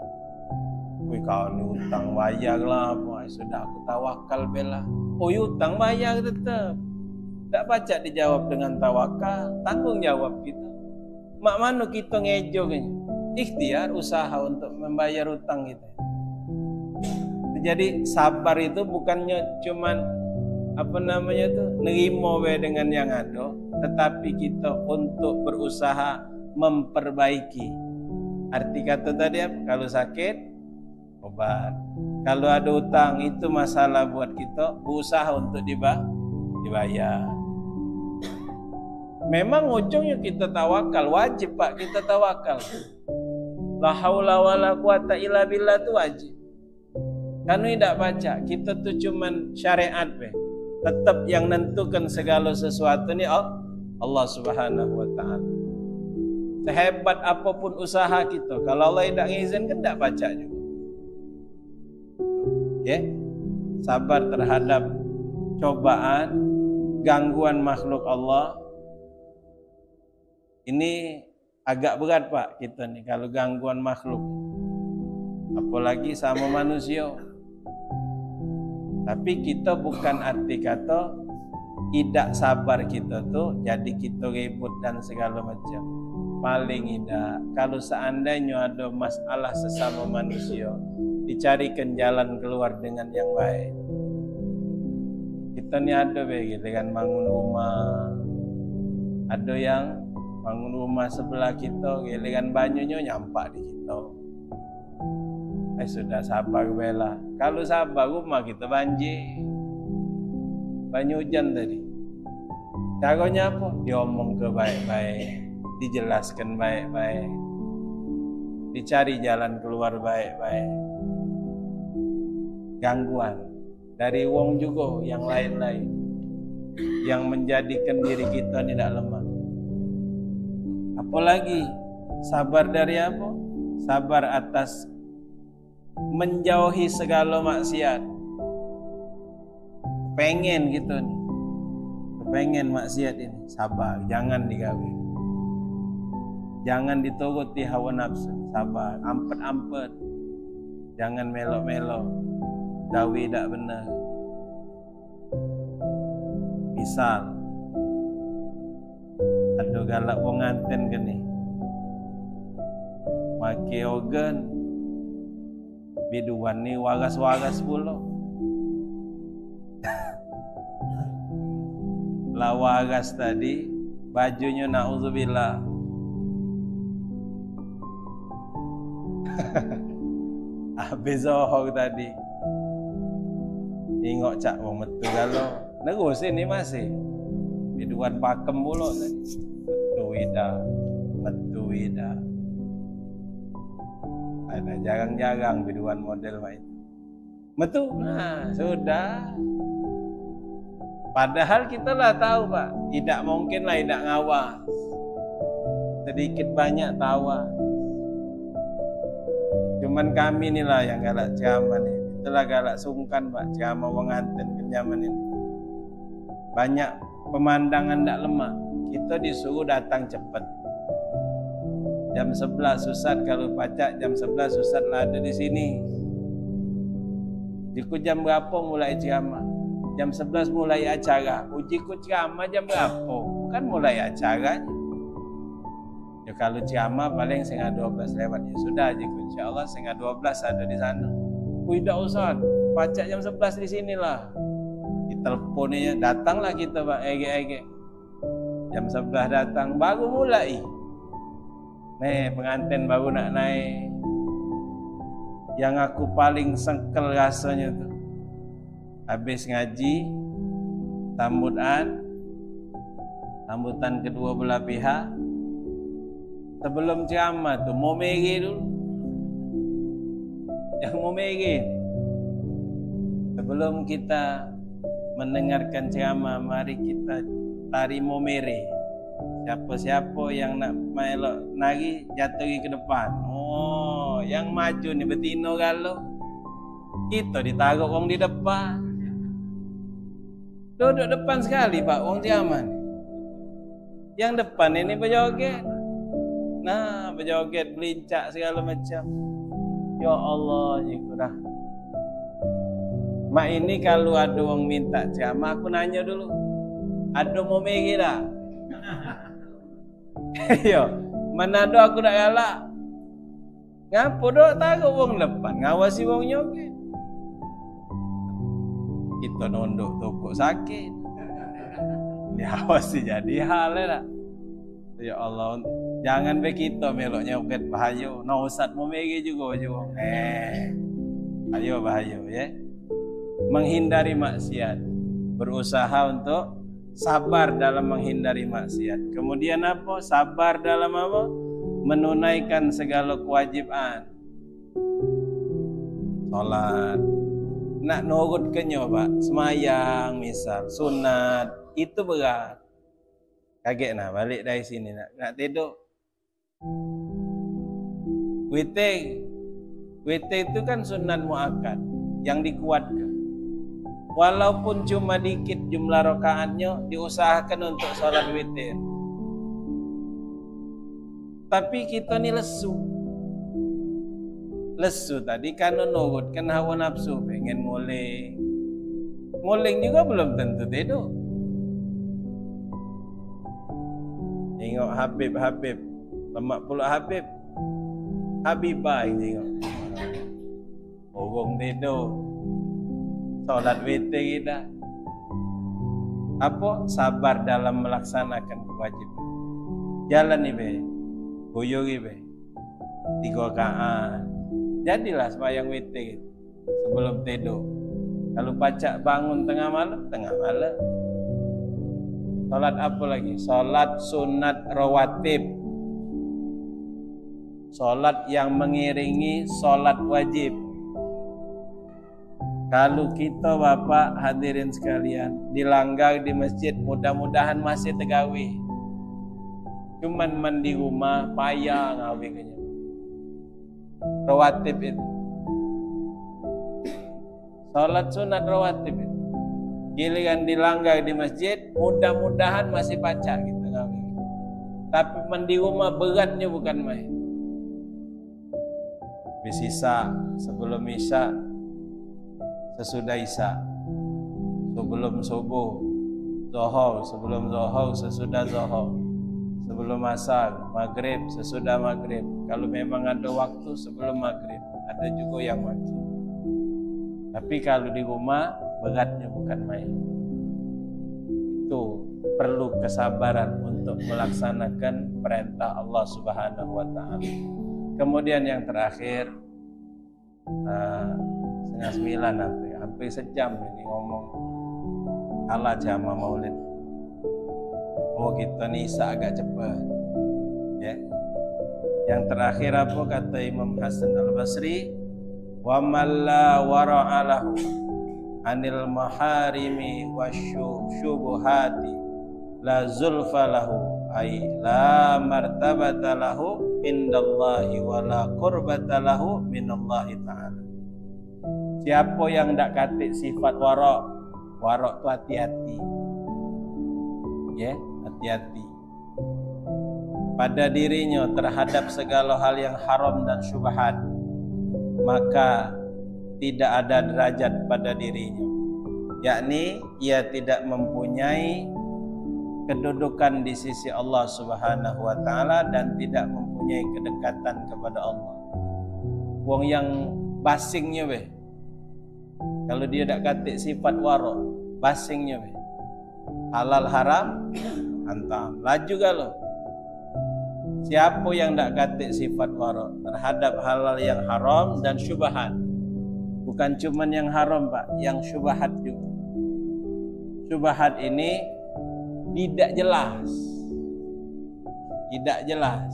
Wih, kau ni utang bayar lah, boy. Sudah aku tawakal bela. Oh, utang bayar tetap. Tak baca dijawab dengan tawakal, tanggung jawab kita. Mak mana kita ngejo kan? Ikhtiar usaha untuk membayar utang kita. Jadi sabar itu bukannya cuman nerimo dengan yang ada, tetapi kita untuk berusaha memperbaiki. Arti kata tadi apa? Kalau sakit obat. Kalau ada utang itu masalah buat kita, berusaha untuk dibayar. Memang ujungnya kita tawakal, wajib Pak kita tawakal. La haula wala quwata illa billah itu wajib. Kan tidak baca, kita tuh cuman syariat be. Tetap yang nentukan segala sesuatu ni Allah Subhanahu wa taala. Sehebat apapun usaha kita, kalau Allah tidak mengizinkan tak baca juga. Ya, sabar terhadap cobaan, gangguan makhluk Allah. Ini agak berat Pak kita nih kalau gangguan makhluk, apalagi sama manusia. Tapi kita bukan arti kata tidak sabar kita tuh jadi kita ribut dan segala macam. Paling tidak, kalau seandainya ada masalah sesama manusia, dicarikan jalan keluar dengan yang baik. Kita ni ada dengan bangun rumah, ada yang bangun rumah sebelah kita, dengan banyunya nyampak di kita. Sudah sabar bela. Kalau sabar rumah kita banjir, banyu hujan tadi. Caranya apa? Diomong ke baik-baik, dijelaskan baik-baik, dicari jalan keluar baik-baik. Gangguan dari wong juga yang lain-lain yang menjadikan diri kita tidak lemah. Apalagi sabar dari apa? Sabar atas menjauhi segala maksiat. Pengen gitu nih, pengen maksiat ini, sabar, jangan digawe, jangan dituruti hawa nafsu, sabar, ampet-ampet, jangan melo-melo, gawe tak benar. Misal ada galak wong nganten gini, make organ biduan ni waras-waras pula. Lah waras tadi bajunya na'udzubillah. Habis zohor tadi tengok cak wong metu galo nerus ini masih biduan pakem pula tadi. Metu ida. Ada jarang-jarang biduan model macam itu. Metu, nah sudah. Padahal kita lah tahu Pak, tidak mungkin lah tidak ngawas. Sedikit banyak tawa. Cuman kami inilah yang galak ceramah ini. Itulah galak sungkan Pak, ceramah pengantin kenyaman ini. Banyak pemandangan tak lemah. Kita disuruh datang cepat. Jam 11 Ustaz, kalau pacak jam 11 Ustaz lah ada di sini. Jika jam berapa mulai ceramah? Jam 11 mulai acara. Uji ku ceramah jam berapa? Bukan mulai acaranya. Ya kalau ceramah paling 11:30 lewat. Ya sudah aja, insyaAllah 11:30 ada di sana. Tidak usah, pacak jam 11 di sinilah. Diteleponnya, datanglah kita Pak, ege-ege. Jam 11 datang, baru mulai. Nih pengantin baru nak naik. Yang aku paling sengkel rasanya tuh, habis ngaji, sambutan kedua belah pihak. Sebelum ceramah tuh mau meri dulu. Yang mau meri. Sebelum kita mendengarkan ceramah, mari kita tari momere. Siapa-siapa yang nak melok nari jatuh ke depan. Oh, yang maju ni betino galau. Kita ditaruh orang di depan. Duduk depan sekali Pak wong ceramah ni. Yang depan ini berjoget. Nah, berjoget, belincak segala macam. Ya Allah, jiku dah. Mak ini kalau ada orang minta ceramah, aku nanya dulu. Ada mau meri dah? Yo, mana ada aku nak galak. Ngapa dok taruh wong depan, ngawasi wong joget. Kita nondok tokok sakit. Diawasi jadi hal lah. Ya Allah, jangan begitu meloknya bukan bahaya. No ustaz mau meri juga. Ayo bahaya ya. Menghindari maksiat, berusaha untuk sabar dalam menghindari maksiat. Kemudian apa? Sabar dalam apa? Menunaikan segala kewajiban. Salat, nak nurut kenyo Pak, semayang misal, sunat, itu berat. Kaget nah balik dari sini nak tidur. Witir itu kan sunat muakkad yang dikuatkan. Walaupun cuma dikit jumlah rakaatnya, diusahakan untuk sholat witir. Tapi kita ni lesu tadi kan nurut kan hawa nafsu, pengen nguling juga belum tentu tidur. Tengok Habib lemak pula Habibah tengok orang tidur solat witir kita. Apa? Sabar dalam melaksanakan kewajiban. Jalan ni be, buyur ni be, 3 rakaat. Jadilah sembahyang witir sebelum tidur. Kalau pacak bangun tengah malam. Salat apa lagi? Salat sunat rawatib. Salat yang mengiringi salat wajib. Kalau kita Bapak hadirin sekalian dilanggar di masjid, mudah-mudahan masih tegawi. Cuman mandi rumah payah ngawi kenya. Rawatib itu. Salat sunat rawatib itu. Giliran dilanggar di masjid, mudah-mudahan masih pacak kita ngawi. Tapi mandi rumah beratnya bukan main. Habis isya, sebelum isya, sesudah isya, sebelum subuh, zuhur, sebelum zuhur, sesudah zuhur, sebelum asar, maghrib, sesudah maghrib. Kalau memang ada waktu sebelum maghrib, ada juga yang maghrib. Tapi kalau di rumah beratnya bukan main. Itu perlu kesabaran untuk melaksanakan perintah Allah Subhanahu wa taala. Kemudian yang terakhir, 8:30 hampir sejam ini ngomong kalah jamaah maulid. Oh kita nih agak cepat ya. Yang terakhir apa kata Imam Hasan Al-Basri, wa man la wara'a lahu anil maharimi wasyubuhati la zulfa lahu ay la martabata lahu indallahi wa la qurbata lahu minallahi ta'ala. Siapa yang tak katik sifat warok tu hati-hati. Ya, hati-hati pada dirinya terhadap segala hal yang haram dan syubhat, maka tidak ada derajat pada dirinya. yakni ia tidak mempunyai kedudukan di sisi Allah Subhanahu wa taala dan tidak mempunyai kedekatan kepada Allah. Wong yang basingnya weh, kalau dia tak katik sifat wara, basingnya weh, halal haram hantam laju kalau. Siapa yang tak katik sifat wara terhadap halal yang haram dan syubhat, bukan cuman yang haram Pak, yang syubhat juga. Syubhat ini tidak jelas, tidak jelas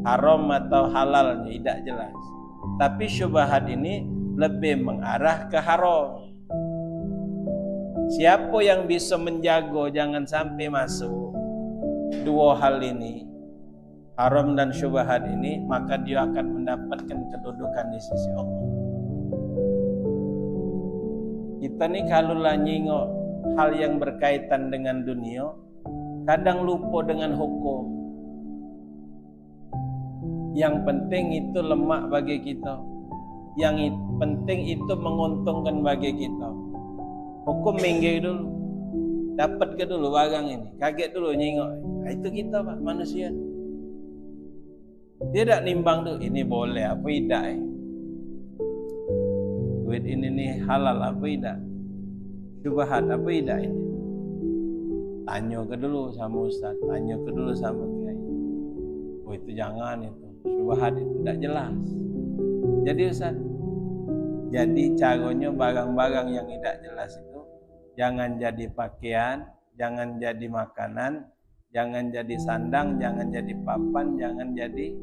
haram atau halalnya tidak jelas. Tapi syubhat ini lebih mengarah ke haram. Siapa yang bisa menjaga jangan sampai masuk dua hal ini, haram dan syubhat ini, maka dia akan mendapatkan kedudukan di sisi Allah. Kita ni kalau lah nyingok hal yang berkaitan dengan dunia, kadang lupa dengan hukum. Yang penting itu lemak bagi kita, yang penting itu menguntungkan bagi kita. Hukum minggir dulu, dapat ke dulu barang ini, kaget dulu nyingok. Itu kita Pak, manusia. Dia tak nimbang tu, ini boleh apa tidak duit ini nih halal apa tidak, syubhat apa tidak ini. Tanya ke dulu sama ustaz, tanya ke dulu sama kiai. Oh itu jangan, itu syubhat, itu tidak jelas. Jadi ustaz, jadi caranya barang-barang yang tidak jelas itu jangan jadi pakaian, jangan jadi makanan, jangan jadi sandang, jangan jadi papan, jangan jadi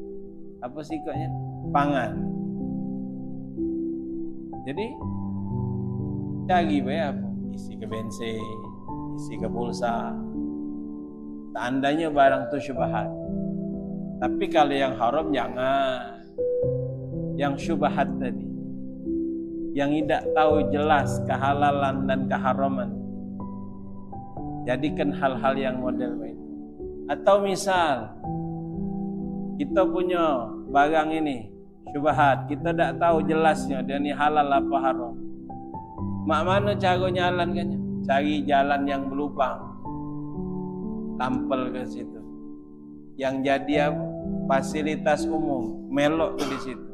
apa sih koknya, pangan. Jadi cari apa, isi ke bensin, isi ke pulsa, tandanya barang itu syubhat. Tapi kalau yang haram jangan. Yang syubhat tadi, yang tidak tahu jelas kehalalan dan keharaman, jadikan hal-hal yang model itu. Atau misal kita punya barang ini syubhat, kita tak tahu jelasnya dia ni halal apa haram. Mak mana cara jalankannya? Cari jalan yang berlubang, tampil ke situ. Yang jadi apa? Fasilitas umum, melok ke di situ.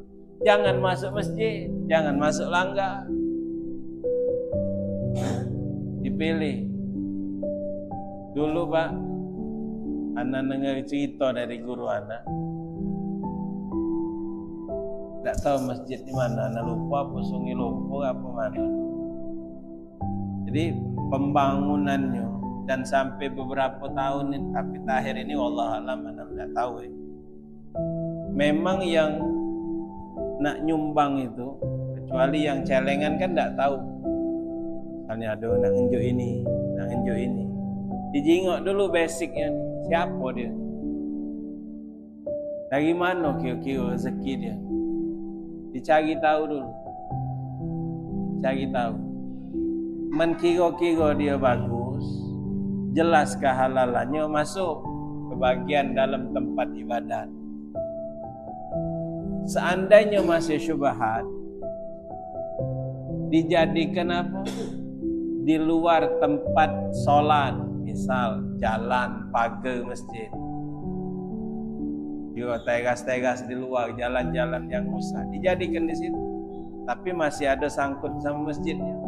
Jangan masuk masjid, jangan masuk langgar. Dipilih. Dulu Pak, anak dengar cerita dari guru anak. Tak tahu masjid di mana, anak lupa apa Sungai Lumpur apa mana. Jadi pembangunannya dan sampai beberapa tahun ini, tapi akhir ini wallah alam anak tak tahu. Memang yang nak nyumbang itu, kecuali yang celengan kan tak tahu. Misalnya ada nak nunjuk ini, nak nunjuk ini. Dijingok dulu basicnya, siapa dia? Dari mana kira-kira rezeki dia? Dicari tahu dulu. Dicari tahu. Menkira-kira dia bagus, jelas kehalalannya, masuk ke bagian dalam tempat ibadat. Seandainya masih syubhat, dijadikan apa? Di luar tempat solat, misal jalan pagar masjid, di teras-teras di luar, jalan-jalan yang usah, dijadikan di situ. Tapi masih ada sangkut sama masjidnya.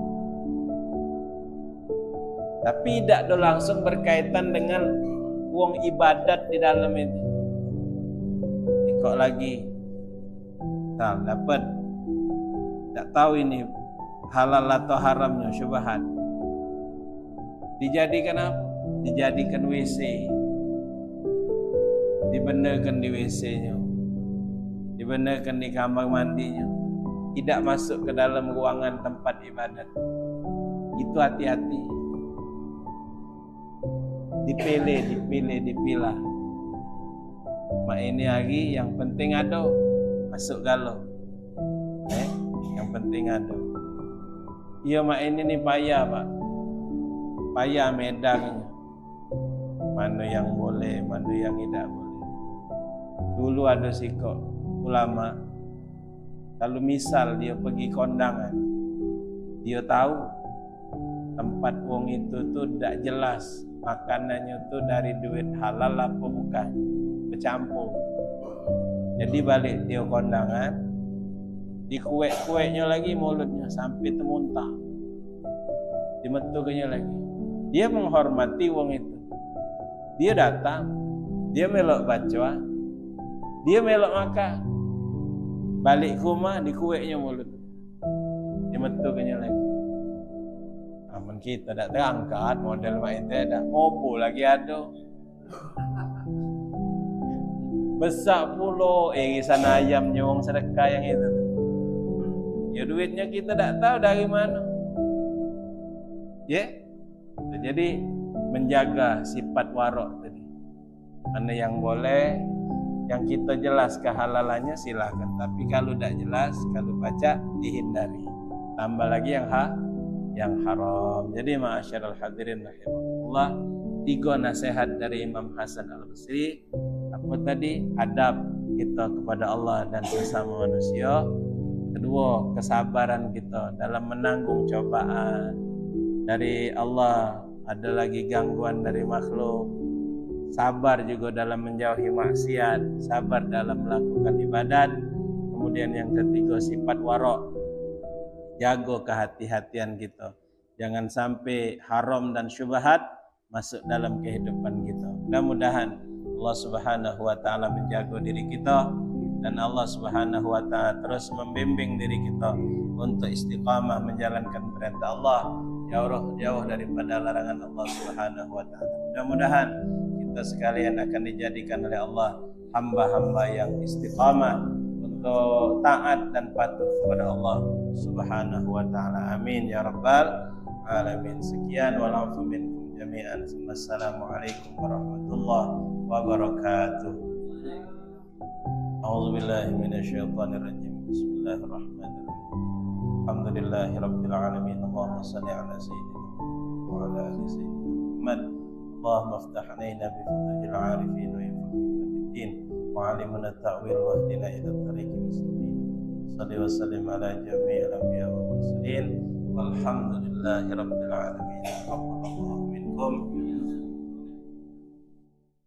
Tapi tidak langsung berkaitan dengan wong ibadat di dalam itu. Ikut lagi. Dapat tak tahu ini halal atau haramnya syubhat, dijadikan apa? Dijadikan WC, dibenarkan di WC-nya, dibenarkan di kamar mandinya, tidak masuk ke dalam ruangan tempat ibadat. Itu hati-hati. Dipilah. Mak ini hari yang penting ada masuk galau. Yang penting ada. Iya mak ini nih payah Pak. Payah medangnya. Mana yang boleh, mana yang tidak boleh. Dulu ada sikap ulama, kalau misal dia pergi kondangan, dia tahu tempat wong itu tuh tidak jelas makanannya tuh dari duit halal apa bukan, bercampur. Jadi balik dia kondangan, dikuek-kueknya lagi mulutnya sampai temuntah, dimetukannya lagi. Dia menghormati wong itu, dia datang, dia melok baca, dia melok makan, balik ke rumah dikueknya mulut, dimetukannya lagi. Namun kita tak terangkat model mak itu dah ngopo lagi ada. Besar pula irisan ayam nyawang sedekah yang itu. Ya duitnya kita tak tahu dari mana. Ya. Jadi menjaga sifat warok tadi. Mana yang boleh, yang kita jelas kehalalannya silakan. Tapi kalau tak jelas, kalau baca dihindari. Tambah lagi yang haram. Jadi ma'asyiral hadirin rahimakumullah, 3 nasihat dari Imam Hasan Al-Basri. Apa tadi? Adab kita kepada Allah dan sesama manusia. Kedua, kesabaran kita dalam menanggung cobaan dari Allah. Ada lagi gangguan dari makhluk. Sabar juga dalam menjauhi maksiat, sabar dalam melakukan ibadat. Kemudian yang ketiga, sifat warok. Jaga kehati-hatian kita. Jangan sampai haram dan syubhat masuk dalam kehidupan kita. Mudah-mudahan Allah Subhanahu wa taala menjaga diri kita dan Allah Subhanahu wa taala terus membimbing diri kita untuk istiqamah menjalankan perintah Allah, jauh daripada larangan Allah Subhanahu wa taala. Mudah-mudahan kita sekalian akan dijadikan oleh Allah hamba-hamba yang istiqamah untuk taat dan patuh kepada Allah Subhanahu wa taala. Amin ya rabbal alamin. Sekian walafu minkum jami'an. Assalamualaikum warahmatullahi wabarakatuh. A'udzu billahi minasyaitonir rajim. Bismillahirrahmanirrahim. Alhamdulillahirabbil alamin. Allahumma shalli ala sayyidina wa ala ali sayyidina Muhammad. Allahumma iftah 'alaina bi fadhil 'arifin wa yafqihna fid din wa 'allimna at-ta'wil wa hdina ila at-tariqil mustaqim. Shalli wa sallim ala jami'il anbiya wal mursalin. Walhamdulillahirabbil alamin. Taqabbalallahu minkum.